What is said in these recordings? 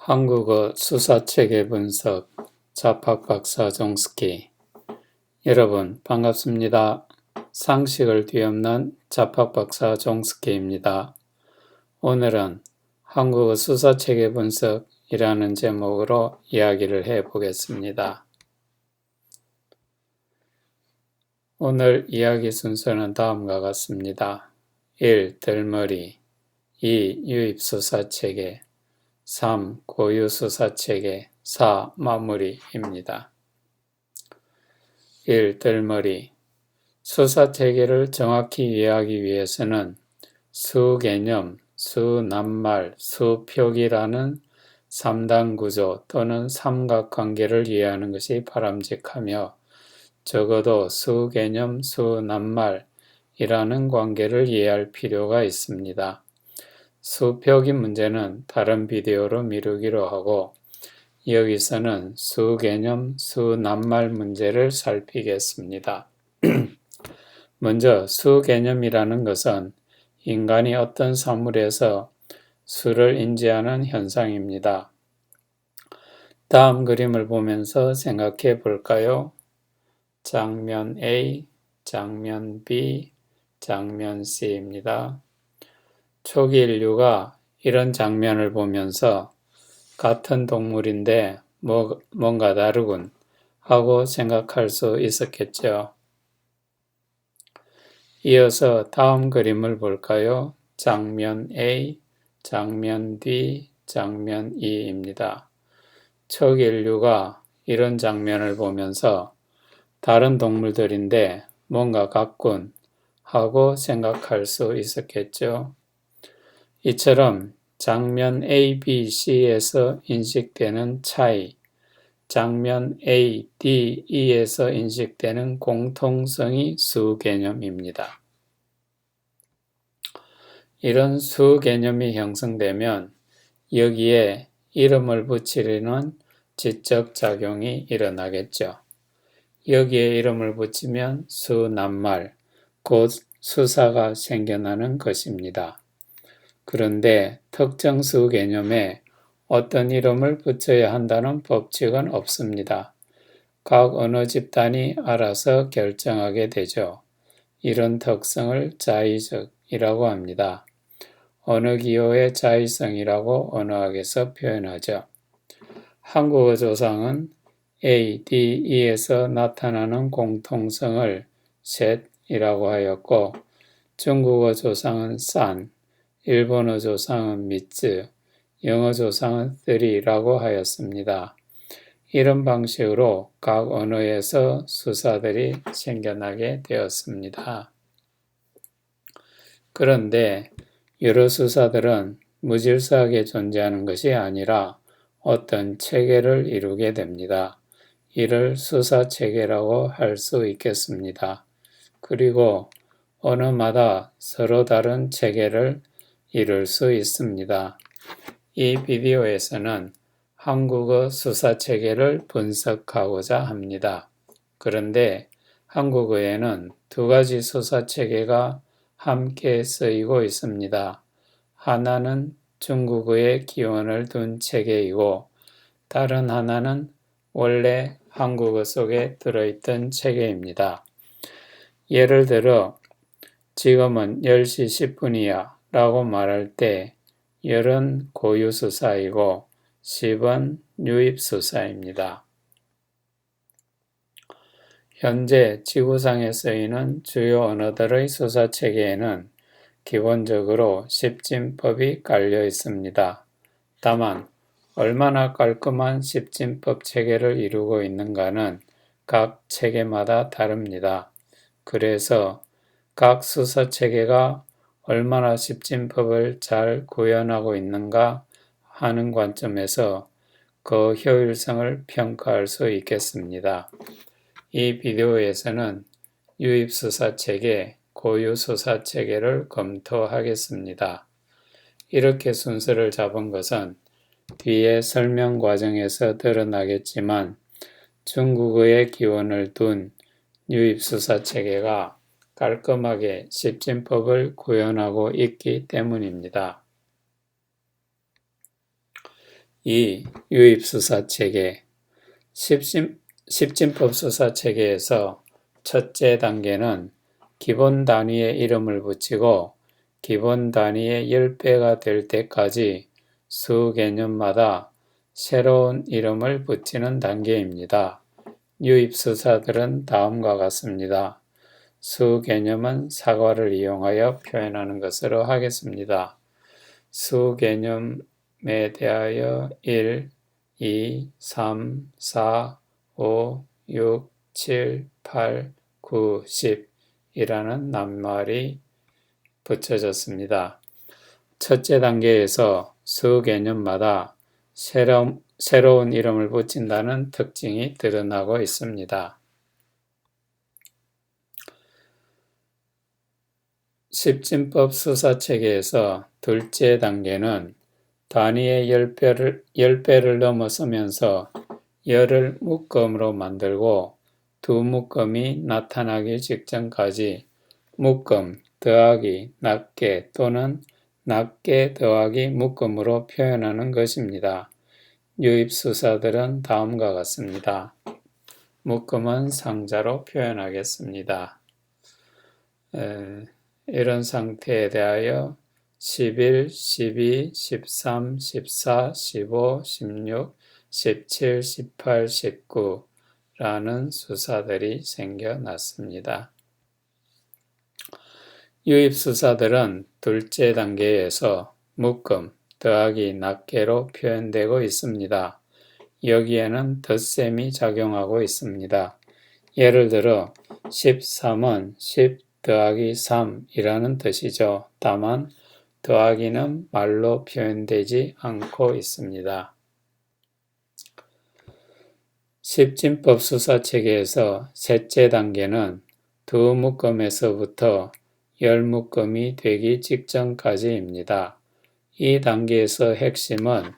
한국어 수사체계 분석 자팍박사 종스키. 여러분 반갑습니다. 상식을 뒤엎는 자팍박사 종스키입니다. 오늘은 한국어 수사체계 분석이라는 제목으로 이야기를 해보겠습니다. 오늘 이야기 순서는 다음과 같습니다. 1. 들머리 2. 유입수사체계 3. 고유수사체계 4. 마무리입니다. 1. 들머리 수사체계를 정확히 이해하기 위해서는 수개념, 수낱말, 수표기라는 3단 구조 또는 삼각관계를 이해하는 것이 바람직하며 적어도 수개념, 수낱말이라는 관계를 이해할 필요가 있습니다. 수표기 문제는 다른 비디오로 미루기로 하고 여기서는 수개념, 수낱말 문제를 살피겠습니다. 먼저 수개념이라는 것은 인간이 어떤 사물에서 수를 인지하는 현상입니다. 다음 그림을 보면서 생각해 볼까요? 장면 A, 장면 B, 장면 C입니다. 초기 인류가 이런 장면을 보면서 같은 동물인데 뭔가 다르군 하고 생각할 수 있었겠죠. 이어서 다음 그림을 볼까요? 장면 A, 장면 D, 장면 E입니다. 초기 인류가 이런 장면을 보면서 다른 동물들인데 뭔가 같군 하고 생각할 수 있었겠죠. 이처럼 장면 A, B, C에서 인식되는 차이, 장면 A, D, E에서 인식되는 공통성이 수개념입니다. 이런 수개념이 형성되면 여기에 이름을 붙이려는 지적 작용이 일어나겠죠. 여기에 이름을 붙이면 수낱말, 곧 수사가 생겨나는 것입니다. 그런데 특정 수개념에 어떤 이름을 붙여야 한다는 법칙은 없습니다. 각 언어 집단이 알아서 결정하게 되죠. 이런 특성을 자의적이라고 합니다. 언어 기호의 자의성이라고 언어학에서 표현하죠. 한국어 조상은 A, D, E에서 나타나는 공통성을 셋이라고 하였고 중국어 조상은 산, 일본어 조상은 미츠, 영어 조상은 three라고 하였습니다. 이런 방식으로 각 언어에서 수사들이 생겨나게 되었습니다. 그런데 여러 수사들은 무질서하게 존재하는 것이 아니라 어떤 체계를 이루게 됩니다. 이를 수사체계라고 할 수 있겠습니다. 그리고 언어마다 서로 다른 체계를 이룰 수 있습니다. 이 비디오에서는 한국어 수사체계를 분석하고자 합니다. 그런데 한국어에는 두 가지 수사체계가 함께 쓰이고 있습니다. 하나는 중국어의 기원을 둔 체계이고 다른 하나는 원래 한국어 속에 들어있던 체계입니다. 예를 들어 지금은 10시 10분이야 라고 말할 때 10은 고유수사이고 10은 유입수사입니다. 현재 지구상에 쓰이는 주요 언어들의 수사체계에는 기본적으로 10진법이 깔려 있습니다. 다만 얼마나 깔끔한 10진법 체계를 이루고 있는가는 각 체계마다 다릅니다. 그래서 각 수사체계가 얼마나 10진법을 잘 구현하고 있는가 하는 관점에서 그 효율성을 평가할 수 있겠습니다. 이 비디오에서는 유입수사체계, 고유수사체계를 검토하겠습니다. 이렇게 순서를 잡은 것은 뒤에 설명 과정에서 드러나겠지만 중국어의 기원을 둔 유입수사체계가 깔끔하게 10진법을 구현하고 있기 때문입니다. 2. 유입수사체계. 십진법 수사체계에서 첫째 단계는 기본 단위의 이름을 붙이고 기본 단위의 10배가 될 때까지 수 개념마다 새로운 이름을 붙이는 단계입니다. 유입수사들은 다음과 같습니다. 수 개념은 사과를 이용하여 표현하는 것으로 하겠습니다. 수 개념에 대하여 1, 2, 3, 4, 5, 6, 7, 8, 9, 10 이라는 낱말이 붙여졌습니다. 첫째 단계에서 수 개념마다 새로운 이름을 붙인다는 특징이 드러나고 있습니다. 십진법 수사체계에서 둘째 단계는 단위의 10배를 넘어서면서 열을 묶음으로 만들고 두 묶음이 나타나기 직전까지 묶음 더하기 낱개 또는 낱개 더하기 묶음으로 표현하는 것입니다. 유입수사들은 다음과 같습니다. 묶음은 상자로 표현하겠습니다. 이런 상태에 대하여 11, 12, 13, 14, 15, 16, 17, 18, 19라는 수사들이 생겨났습니다. 유입수사들은 둘째 단계에서 묶음, 더하기 낱개로 표현되고 있습니다. 여기에는 덧셈이 작용하고 있습니다. 예를 들어 13은 10 더하기 3이라는 뜻이죠. 다만 더하기는 말로 표현되지 않고 있습니다. 십진법 수사체계에서 셋째 단계는 두 묶음에서부터 열 묶음이 되기 직전까지입니다. 이 단계에서 핵심은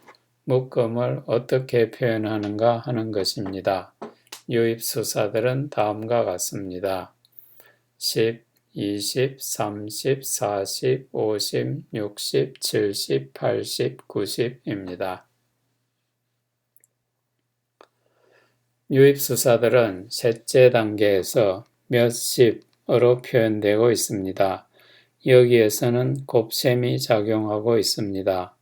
묶음을 어떻게 표현하는가 하는 것입니다. 유입수사들은 다음과 같습니다. 10, 20, 30, 40, 50, 60, 70, 80, 90입니다. 유입수사들은 셋째 단계에서 몇십으로 표현되고 있습니다. 여기에서는 곱셈이 작용하고 있습니다.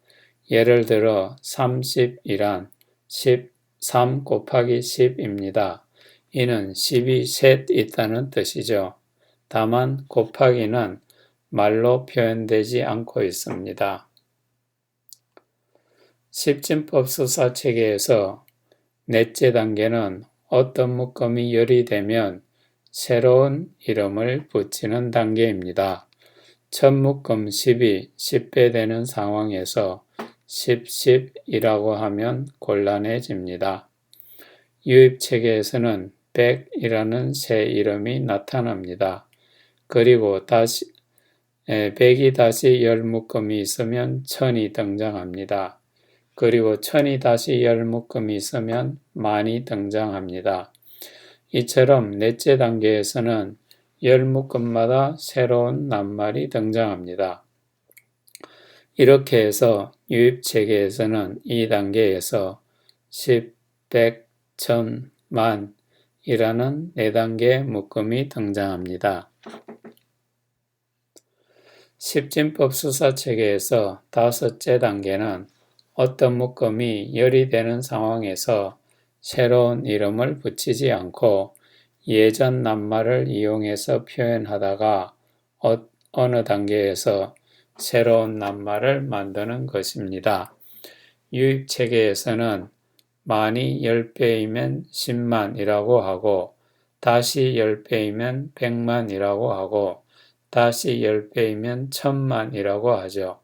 예를 들어 30이란 13 곱하기 10입니다. 이는 10이 셋 있다는 뜻이죠. 다만 곱하기는 말로 표현되지 않고 있습니다. 십진법 수사체계에서 넷째 단계는 어떤 묶음이 열이 되면 새로운 이름을 붙이는 단계입니다. 첫 묶음 10이 10배 되는 상황에서 10, 10이라고 하면 곤란해집니다. 유입체계에서는 100이라는 새 이름이 나타납니다. 그리고 다시 100이 다시 열 묶음이 있으면 1000이 등장합니다. 그리고 1000이 다시 열 묶음이 있으면 만이 등장합니다. 이처럼 넷째 단계에서는 열 묶음마다 새로운 낱말이 등장합니다. 이렇게 해서 유입체계에서는 이 단계에서 10, 100, 1000, 만이라는 4단계의 묶음이 등장합니다. 십진법 수사체계에서 다섯째 단계는 어떤 묶음이 열이 되는 상황에서 새로운 이름을 붙이지 않고 예전 낱말을 이용해서 표현하다가 어느 단계에서 새로운 낱말을 만드는 것입니다. 유입체계에서는 만이 10배이면 10만이라고 하고 다시 10배이면 100만이라고 하고 다시 10배이면 1000만이라고 하죠.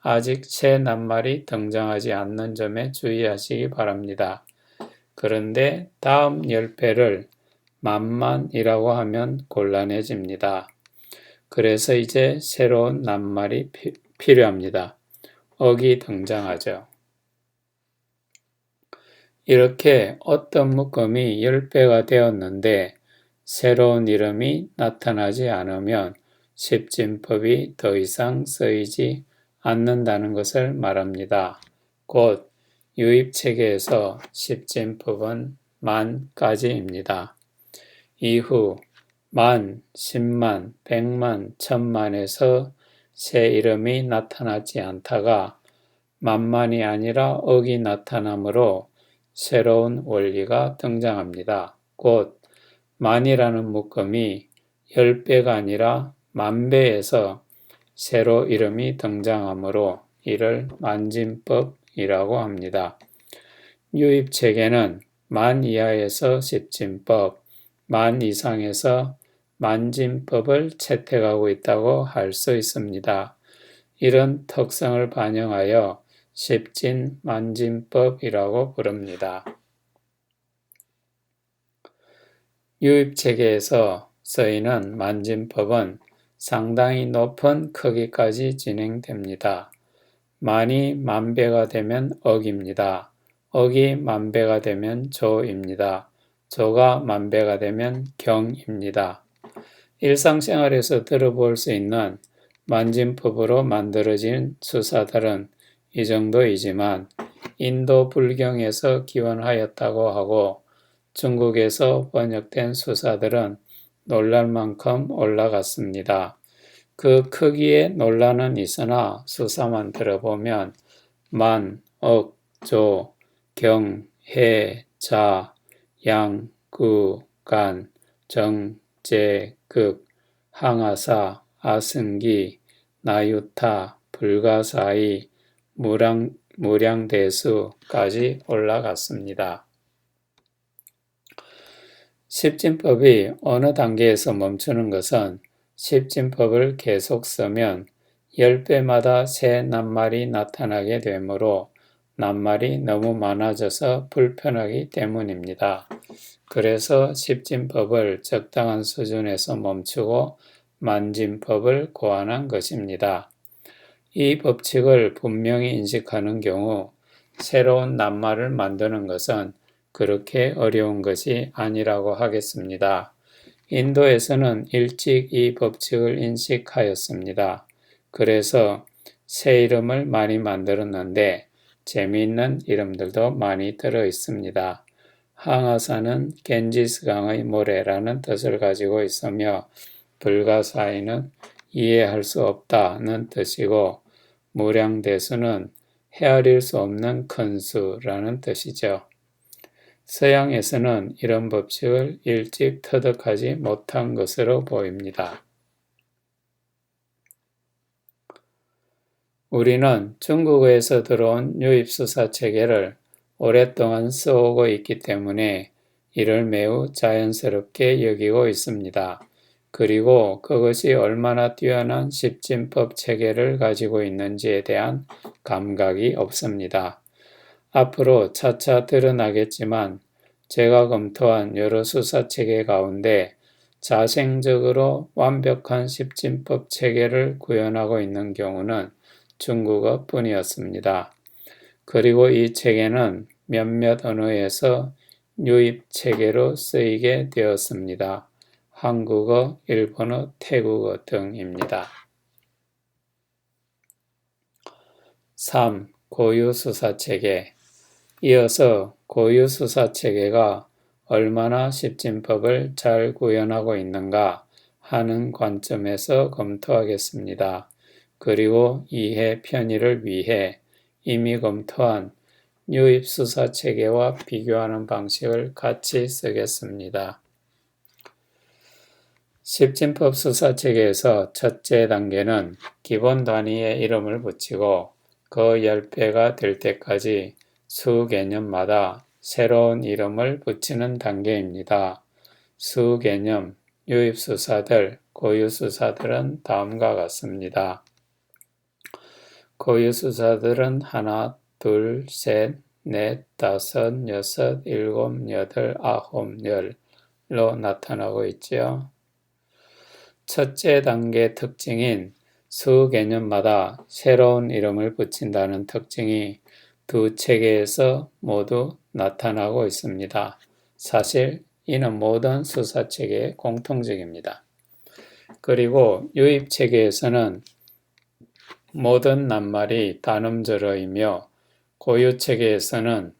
아직 새 낱말이 등장하지 않는 점에 주의하시기 바랍니다. 그런데 다음 10배를 만만이라고 하면 곤란해집니다. 그래서 이제 새로운 낱말이 필요합니다. 억이 등장하죠. 이렇게 어떤 묶음이 10배가 되었는데 새로운 이름이 나타나지 않으면 십진법이 더 이상 쓰이지 않는다는 것을 말합니다. 곧 유입체계에서 십진법은 만까지입니다. 이후 만, 10만, 100만, 1000만에서 새 이름이 나타나지 않다가 만만이 아니라 억이 나타나므로 새로운 원리가 등장합니다. 곧 만이라는 묶음이 10배가 아니라 만배에서 새로 이름이 등장하므로 이를 만진법이라고 합니다. 유입체계는 만 이하에서 십진법, 만 이상에서 만진법을 채택하고 있다고 할 수 있습니다. 이런 특성을 반영하여 십진만진법이라고 부릅니다. 유입체계에서 쓰이는 만진법은 상당히 높은 크기까지 진행됩니다. 만이 만배가 되면 억입니다. 억이 만배가 되면 조입니다. 조가 만배가 되면 경입니다. 일상생활에서 들어볼 수 있는 만진법으로 만들어진 수사들은 이 정도이지만 인도 불경에서 기원하였다고 하고 중국에서 번역된 수사들은 놀랄 만큼 올라갔습니다. 그 크기에 논란은 있으나 수사만 들어보면 만, 억, 조, 경, 해, 자, 양, 구, 간, 정, 제, 극, 항아사, 아승기, 나유타, 불가사의, 무량대수까지 올라갔습니다. 십진법이 어느 단계에서 멈추는 것은 십진법을 계속 쓰면 10배마다 새 낱말이 나타나게 되므로 낱말이 너무 많아져서 불편하기 때문입니다. 그래서 십진법을 적당한 수준에서 멈추고 만진법을 고안한 것입니다. 이 법칙을 분명히 인식하는 경우 새로운 낱말을 만드는 것은 그렇게 어려운 것이 아니라고 하겠습니다. 인도에서는 일찍 이 법칙을 인식하였습니다. 그래서 새 이름을 많이 만들었는데 재미있는 이름들도 많이 들어 있습니다. 항아사는 겐지스강의 모래라는 뜻을 가지고 있으며 불가사의는 이해할 수 없다는 뜻이고 무량대수는 헤아릴 수 없는 큰 수라는 뜻이죠. 서양에서는 이런 법칙을 일찍 터득하지 못한 것으로 보입니다. 우리는 중국에서 들어온 유입수사 체계를 오랫동안 써오고 있기 때문에 이를 매우 자연스럽게 여기고 있습니다. 그리고 그것이 얼마나 뛰어난 십진법 체계를 가지고 있는지에 대한 감각이 없습니다. 앞으로 차차 드러나겠지만 제가 검토한 여러 수사체계 가운데 자생적으로 완벽한 십진법 체계를 구현하고 있는 경우는 중국어 뿐이었습니다. 그리고 이 체계는 몇몇 언어에서 유입체계로 쓰이게 되었습니다. 한국어, 일본어, 태국어 등입니다. 3. 고유수사체계. 이어서 고유수사체계가 얼마나 십진법을 잘 구현하고 있는가 하는 관점에서 검토하겠습니다. 그리고 이해 편의를 위해 이미 검토한 유입수사체계와 비교하는 방식을 같이 쓰겠습니다. 십진법 수사체계에서 첫째 단계는 기본 단위의 이름을 붙이고 그 10배가 될 때까지 수 개념마다 새로운 이름을 붙이는 단계입니다. 수 개념, 유입수사들, 고유수사들은 다음과 같습니다. 고유수사들은 하나, 둘, 셋, 넷, 다섯, 여섯, 일곱, 여덟, 아홉, 열로 나타나고 있지요. 첫째 단계 특징인 수 개념마다 새로운 이름을 붙인다는 특징이 두 체계에서 모두 나타나고 있습니다. 사실 이는 모든 수사체계의 공통적입니다. 그리고 유입체계에서는 모든 낱말이 단음절어이며 고유체계에서는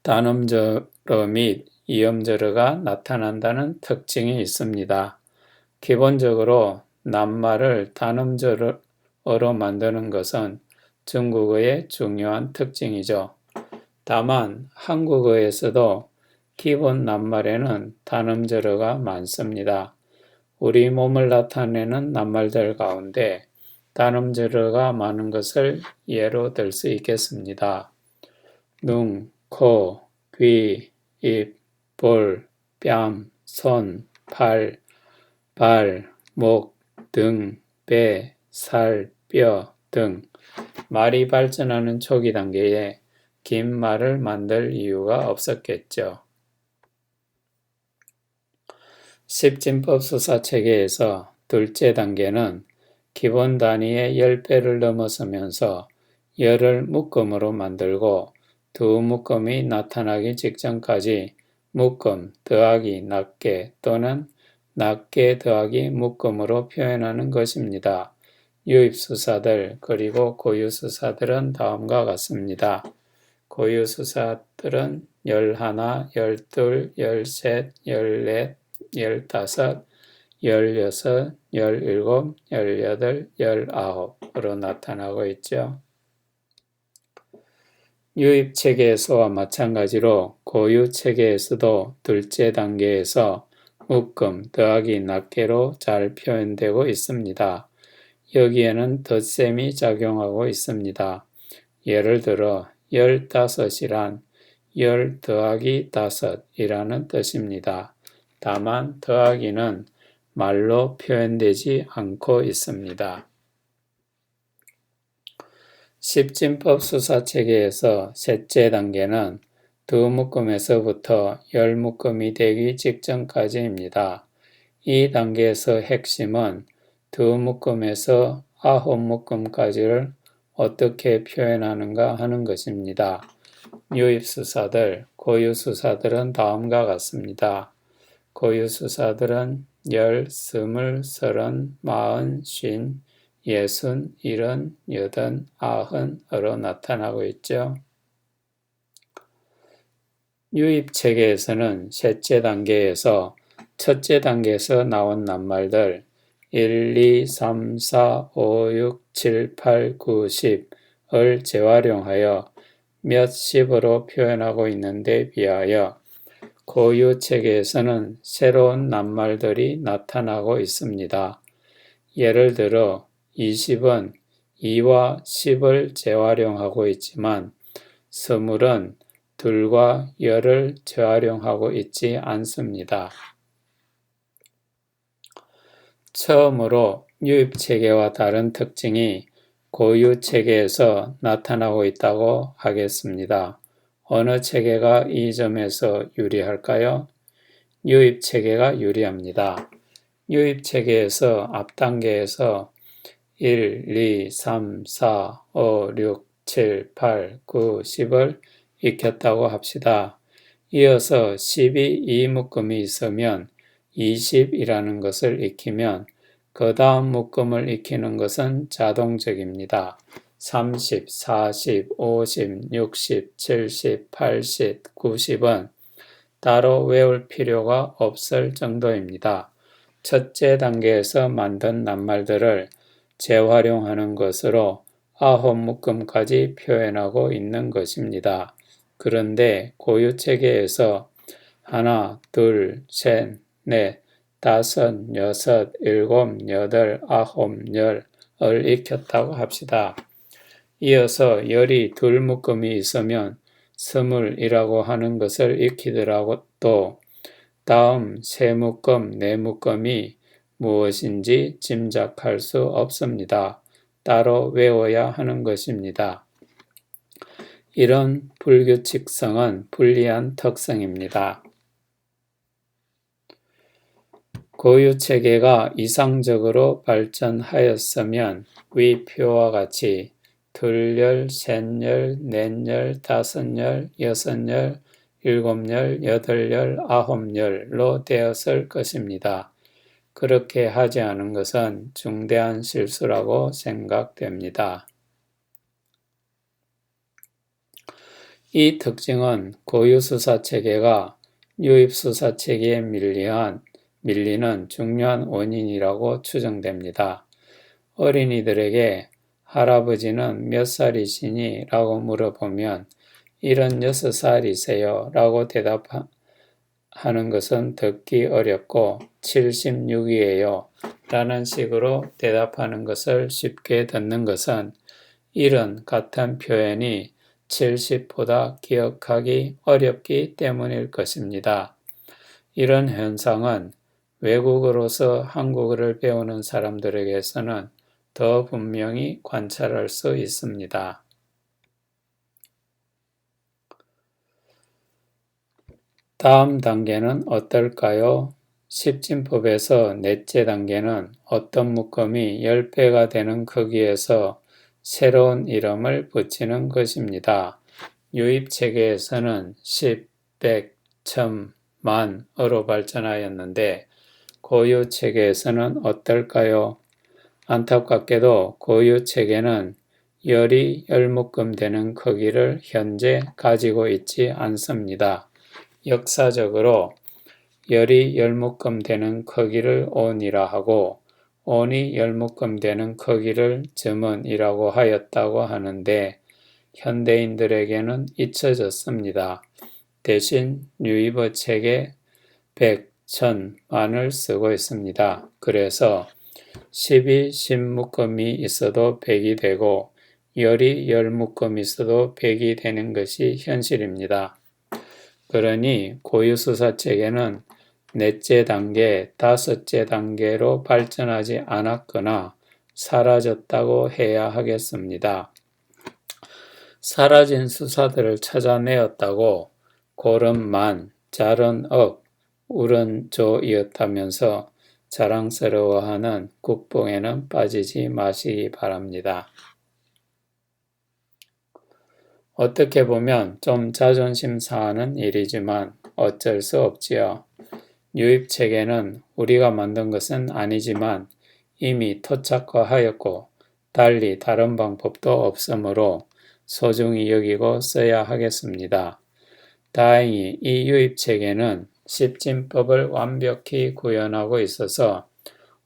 단음절어 및 이음절어가 나타난다는 특징이 있습니다. 기본적으로 낱말을 단음절어로 만드는 것은 중국어의 중요한 특징이죠. 다만 한국어에서도 기본 낱말에는 단음절어가 많습니다. 우리 몸을 나타내는 낱말들 가운데 단음절어가 많은 것을 예로 들 수 있겠습니다. 눈, 코, 귀, 입, 볼, 뺨, 손, 팔, 발, 목, 등, 배, 살, 뼈 등 말이 발전하는 초기 단계에 긴 말을 만들 이유가 없었겠죠. 십진법 수사체계에서 둘째 단계는 기본 단위의 10배를 넘어서면서 열을 묶음으로 만들고 두 묶음이 나타나기 직전까지 묶음 더하기 낱개 또는 낱개 더하기 묶음으로 표현하는 것입니다. 유입수사들 그리고 고유수사들은 다음과 같습니다. 고유수사들은 11, 12, 13, 14, 15, 16, 17, 18, 19으로 나타나고 있죠. 유입체계에서와 마찬가지로 고유체계에서도 둘째 단계에서 묶음 더하기 낱개로 잘 표현되고 있습니다. 여기에는 덧셈이 작용하고 있습니다. 예를 들어 15이란 10 더하기 5이라는 뜻입니다. 다만 더하기는 말로 표현되지 않고 있습니다. 십진법 수사체계에서 셋째 단계는 두 묶음에서부터 10묶음이 되기 직전까지입니다. 이 단계에서 핵심은 두 묶음에서 9묶음까지를 어떻게 표현하는가 하는 것입니다. 유입수사들, 고유수사들은 다음과 같습니다. 고유수사들은 10, 20, 30, 40, 50, 60, 70, 80, 90으로 나타나고 있죠. 유입체계에서는 셋째 단계에서 첫째 단계에서 나온 낱말들 1, 2, 3, 4, 5, 6, 7, 8, 9, 10을 재활용하여 몇십으로 표현하고 있는데 비하여 고유체계에서는 새로운 낱말들이 나타나고 있습니다. 예를 들어 20은 2와 10을 재활용하고 있지만 20은 2과 10을 재활용하고 있지 않습니다. 처음으로 유입체계와 다른 특징이 고유체계에서 나타나고 있다고 하겠습니다. 어느 체계가 이 점에서 유리할까요? 유입체계가 유리합니다. 유입체계에서 앞단계에서 1, 2, 3, 4, 5, 6, 7, 8, 9, 10을 익혔다고 합시다. 이어서 10이 이 묶음이 있으면 20이라는 것을 익히면 그 다음 묶음을 익히는 것은 자동적입니다. 30, 40, 50, 60, 70, 80, 90은 따로 외울 필요가 없을 정도입니다. 첫째 단계에서 만든 낱말들을 재활용하는 것으로 9묶음까지 표현하고 있는 것입니다. 그런데 고유체계에서 하나, 둘, 셋, 넷, 다섯, 여섯, 일곱, 여덟, 아홉, 열을 익혔다고 합시다. 이어서 열이 둘 묶음이 있으면 스물이라고 하는 것을 익히더라도 다음 세 묶음, 네 묶음이 무엇인지 짐작할 수 없습니다. 따로 외워야 하는 것입니다. 이런 불규칙성은 불리한 특성입니다. 고유체계가 이상적으로 발전하였으면 위 표와 같이 둘열, 셋열, 넷열, 다섯열, 여섯열, 일곱열, 여덟열, 아홉열로 되었을 것입니다. 그렇게 하지 않은 것은 중대한 실수라고 생각됩니다. 이 특징은 고유 수사체계가 유입 수사체계에 밀리는 중요한 원인이라고 추정됩니다. 어린이들에게 할아버지는 몇 살이시니? 라고 물어보면 76살이세요 라고 대답하는 것은 듣기 어렵고 76이에요 라는 식으로 대답하는 것을 쉽게 듣는 것은 1은 같은 표현이 70보다 기억하기 어렵기 때문일 것입니다. 이런 현상은 외국어로서 한국어를 배우는 사람들에게서는 더 분명히 관찰할 수 있습니다. 다음 단계는 어떨까요? 십진법에서 넷째 단계는 어떤 묶음이 10배가 되는 크기에서 새로운 이름을 붙이는 것입니다. 유입체계에서는 10, 100, 1000, 만으로 발전하였는데 고유체계에서는 어떨까요? 안타깝게도 고유체계는 열이 열묶음 되는 크기를 현재 가지고 있지 않습니다. 역사적으로 열이 열묶음 되는 크기를 온이라 하고 온이 열묶음 되는 크기를 점은이라고 하였다고 하는데 현대인들에게는 잊혀졌습니다. 대신 유입어 체계 100, 1000, 만을 쓰고 있습니다. 그래서 10이 10묶음이 있어도 100이 되고 열이 열묶음이 있어도 100이 되는 것이 현실입니다. 그러니 고유수사체계는 넷째 단계, 다섯째 단계로 발전하지 않았거나 사라졌다고 해야 하겠습니다. 사라진 수사들을 찾아내었다고 골은 만, 잘은 억, 울은 조이었다면서 자랑스러워하는 국뽕에는 빠지지 마시기 바랍니다. 어떻게 보면 좀 자존심 상하는 일이지만 어쩔 수 없지요. 유입체계는 우리가 만든 것은 아니지만 이미 토착화하였고 달리 다른 방법도 없으므로 소중히 여기고 써야 하겠습니다. 다행히 이 유입체계는 십진법을 완벽히 구현하고 있어서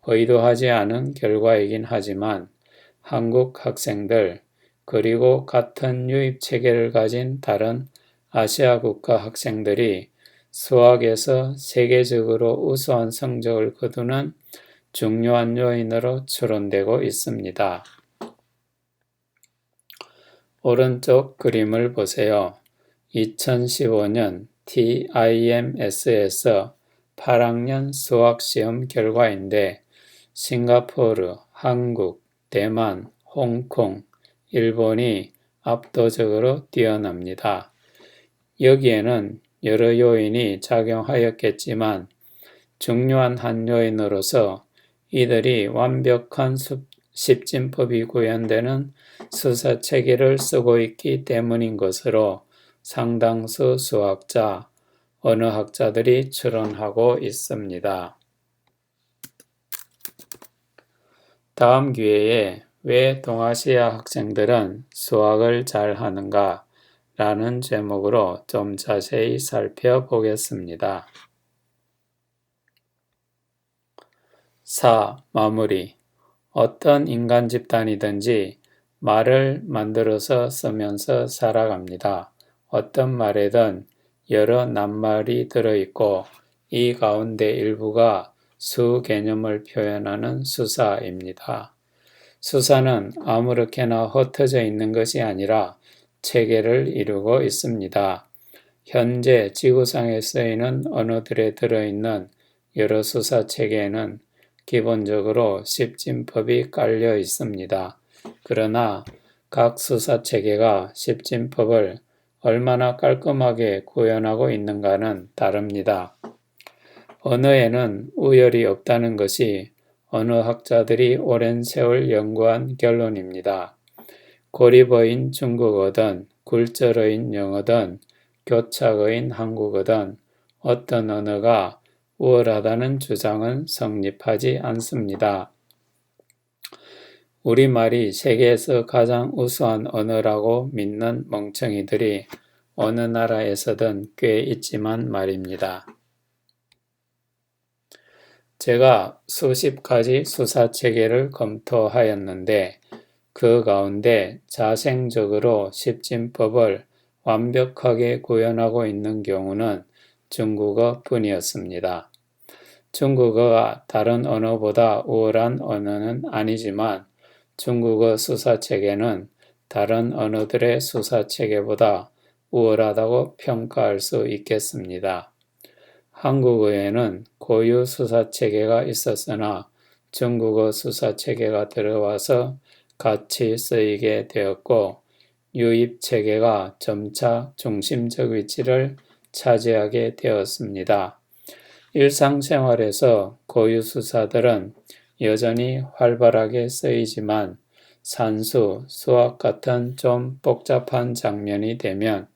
의도하지 않은 결과이긴 하지만 한국 학생들 그리고 같은 유입체계를 가진 다른 아시아 국가 학생들이 수학에서 세계적으로 우수한 성적을 거두는 중요한 요인으로 추론되고 있습니다. 오른쪽 그림을 보세요. 2015년 TIMS에서 8학년 수학시험 결과인데 싱가포르, 한국, 대만, 홍콩, 일본이 압도적으로 뛰어납니다. 여기에는 여러 요인이 작용하였겠지만 중요한 한 요인으로서 이들이 완벽한 십진법이 구현되는 수사체계를 쓰고 있기 때문인 것으로 상당수 수학자, 언어학자들이 추론하고 있습니다. 다음 기회에 왜 동아시아 학생들은 수학을 잘 하는가? 라는 제목으로 좀 자세히 살펴보겠습니다. 4. 마무리. 어떤 인간 집단이든지 말을 만들어서 쓰면서 살아갑니다. 어떤 말에든 여러 낱말이 들어있고 이 가운데 일부가 수 개념을 표현하는 수사입니다. 수사는 아무렇게나 흩어져 있는 것이 아니라 체계를 이루고 있습니다. 현재 지구상에 쓰이는 언어들에 들어있는 여러 수사 체계에는 기본적으로 십진법이 깔려 있습니다. 그러나 각 수사 체계가 십진법을 얼마나 깔끔하게 구현하고 있는가는 다릅니다. 언어에는 우열이 없다는 것이 언어학자들이 오랜 세월 연구한 결론입니다. 고립어인 중국어든 굴절어인 영어든 교착어인 한국어든 어떤 언어가 우월하다는 주장은 성립하지 않습니다. 우리말이 세계에서 가장 우수한 언어라고 믿는 멍청이들이 어느 나라에서든 꽤 있지만 말입니다. 제가 수십 가지 수사체계를 검토하였는데 그 가운데 자생적으로 십진법을 완벽하게 구현하고 있는 경우는 중국어뿐이었습니다. 중국어가 다른 언어보다 우월한 언어는 아니지만 중국어 수사체계는 다른 언어들의 수사체계보다 우월하다고 평가할 수 있겠습니다. 한국어에는 고유 수사체계가 있었으나 중국어 수사체계가 들어와서 같이 쓰이게 되었고 유입체계가 점차 중심적 위치를 차지하게 되었습니다. 일상생활에서 고유 수사들은 여전히 활발하게 쓰이지만 산수, 수학 같은 좀 복잡한 장면이 되면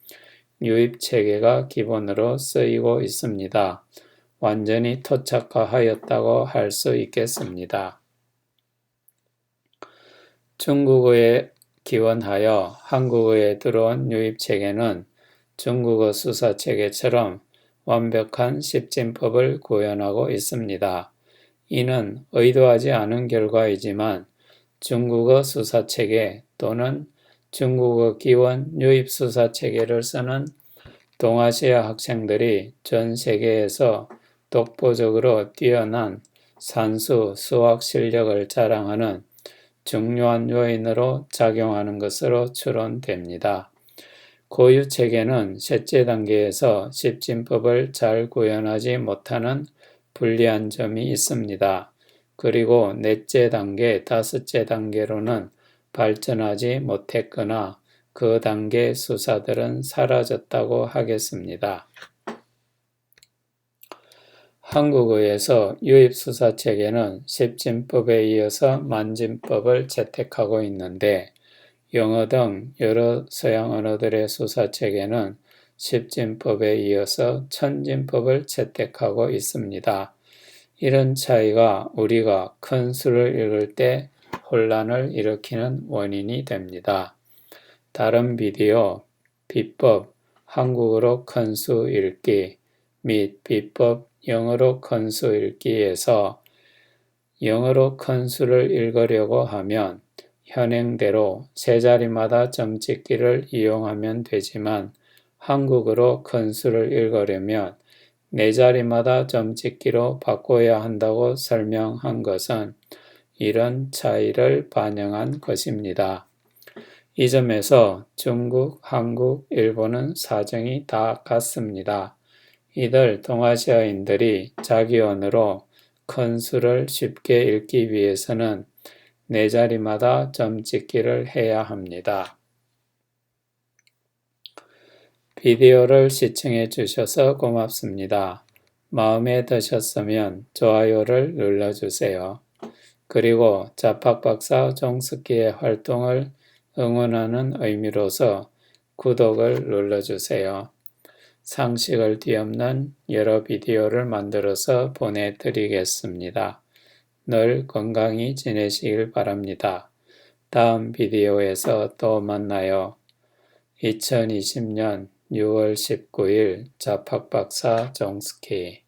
유입체계가 기본으로 쓰이고 있습니다. 완전히 토착화하였다고 할 수 있겠습니다. 중국어에 기원하여 한국어에 들어온 유입체계는 중국어 수사체계처럼 완벽한 십진법을 구현하고 있습니다. 이는 의도하지 않은 결과이지만 중국어 수사체계 또는 중국어 기원 유입 수사체계를 쓰는 동아시아 학생들이 전 세계에서 독보적으로 뛰어난 산수, 수학 실력을 자랑하는 중요한 요인으로 작용하는 것으로 추론됩니다. 고유 체계는 셋째 단계에서 십진법을 잘 구현하지 못하는 불리한 점이 있습니다. 그리고 넷째 단계, 다섯째 단계로는 발전하지 못했거나 그 단계 수사들은 사라졌다고 하겠습니다. 한국어에서 유입수사체계는 십진법에 이어서 만진법을 채택하고 있는데 영어 등 여러 서양 언어들의 수사체계는 십진법에 이어서 천진법을 채택하고 있습니다. 이런 차이가 우리가 큰 수를 읽을 때 혼란을 일으키는 원인이 됩니다. 다른 비디오, 비법, 한국어로 큰 수 읽기 및 비법, 영어로 큰 수 읽기에서 영어로 큰 수를 읽으려고 하면 현행대로 세 자리마다 점찍기를 이용하면 되지만 한국어로 큰 수를 읽으려면 네 자리마다 점찍기로 바꿔야 한다고 설명한 것은 이런 차이를 반영한 것입니다. 이 점에서 중국, 한국, 일본은 사정이 다 같습니다. 이들 동아시아인들이 자기 언어로 큰 수를 쉽게 읽기 위해서는 네 자리마다 점찍기를 해야 합니다. 비디오를 시청해 주셔서 고맙습니다. 마음에 드셨으면 좋아요를 눌러주세요. 그리고 자팍박사 종숙기의 활동을 응원하는 의미로서 구독을 눌러주세요. 상식을 뒤엎는 여러 비디오를 만들어서 보내드리겠습니다. 늘 건강히 지내시길 바랍니다. 다음 비디오에서 또 만나요. 2020년 6월 19일 자팍박사 종숙기